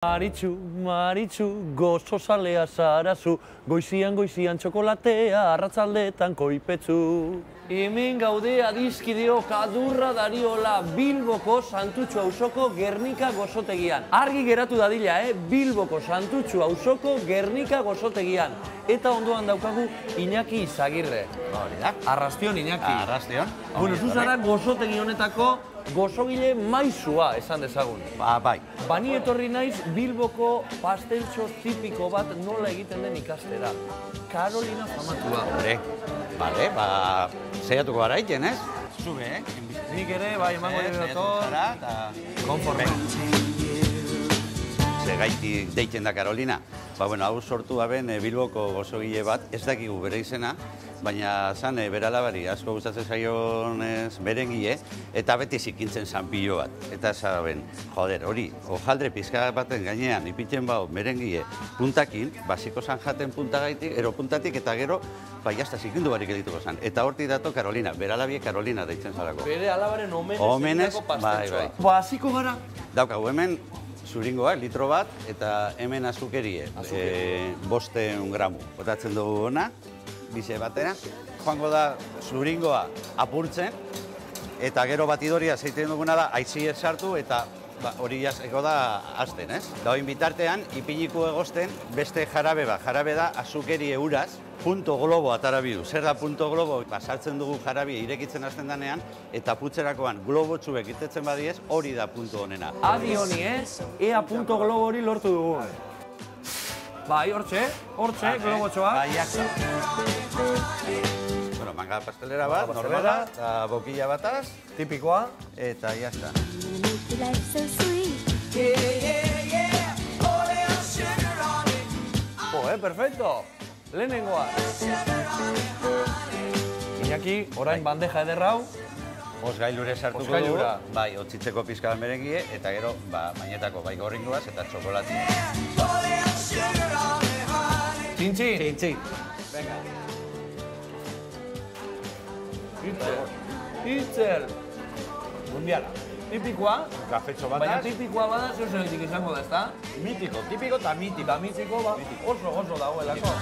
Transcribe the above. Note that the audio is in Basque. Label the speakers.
Speaker 1: Maritxu, Maritxu, gozo zalea zarazu, goizian txokolatea, arratzaldetan koipetzu. Hemen gaude adizkideo kadurra dariola Bilboko Santutxu auzoko Gernika gozotegian. Argi geratu dadila, Bilboko Santutxu auzoko Gernika gozotegian. Eta ondoan daukagu Iñaki Izagirre.
Speaker 2: Hori da.
Speaker 1: Arrastion, Iñaki.
Speaker 2: Arrastion.
Speaker 1: Bueno, zuzara gozotegi honetako gozogile maizua esan dezagun.
Speaker 2: Bai.
Speaker 1: Bani etorri naiz Bilboko pasteltxo tipiko bat nola egiten den ikastera. Karolina famatua.
Speaker 2: Bale, zeiatuko gara egiten, ez? Zube,
Speaker 1: Nik ere, bai, emango dira dator. Konforme.
Speaker 2: Zegaitik deitzen da Karolina. Hau sortu baben Bilboko gozogile bat, ez dakigu bere izena, baina zan beralabari asko gustatzen zaionez berengile, eta beti zikintzen zanpilo bat. Eta zaben, joder, hori, hojaldre pizka baten gainean ipitzen bau berengile puntakin, basiko zan jaten puntagaitik, ero puntatik, eta gero, jazta zikindu barik edituko zan. Eta hortik dato Karolina, beralabie Karolina deitzen zarako.
Speaker 1: Bere alabaren omenez egiteko pasteltxoa. Hasiko gara?
Speaker 2: Daukagu hemen, zuringoak, litro bat, eta hemen azukerie, 500 gramu. Botatzen dugu ona, bize batera. Joango da zuringoa apurtzen, eta gero batidoria zeiten duguna da, aiziez sartu, eta hori ego da hasten, ez? Da hori bitartean, ipiniko egozten beste jarabe bat. Jarabe da azukerie uraz, punto globo atara bidu. Zer da punto globo? Sartzen dugu jarabia irekitzen hasten danean, eta putzerakoan globotsuek itetzen badiez, hori da punto honena.
Speaker 1: Adi honi, ea punto globo hori lortu dugu. Bai, hortxe, globotxoa.
Speaker 2: Bueno, manga pastelera bat, normala, eta bokilla bataz.
Speaker 1: Tipikoa.
Speaker 2: Eta jazta.
Speaker 1: Perfecto. Lehenengoa. Iñaki, orain bandeja ederra hau.
Speaker 2: Osgailure sartuko dugu. Bai, otzitzeko pizka merengie, eta gero, mainetako bai gorringoaz eta txokolatia.
Speaker 1: Txintxin.
Speaker 2: Txintxin.
Speaker 1: Venga. Itzel. Mundiala. Tipikoa.
Speaker 2: Kafetxo bataz.
Speaker 1: Baina tipikoa bada, zeu izango da, ezta?
Speaker 2: Mitiko, tipiko eta mitiko.
Speaker 1: Mitiko, oso dagoelako.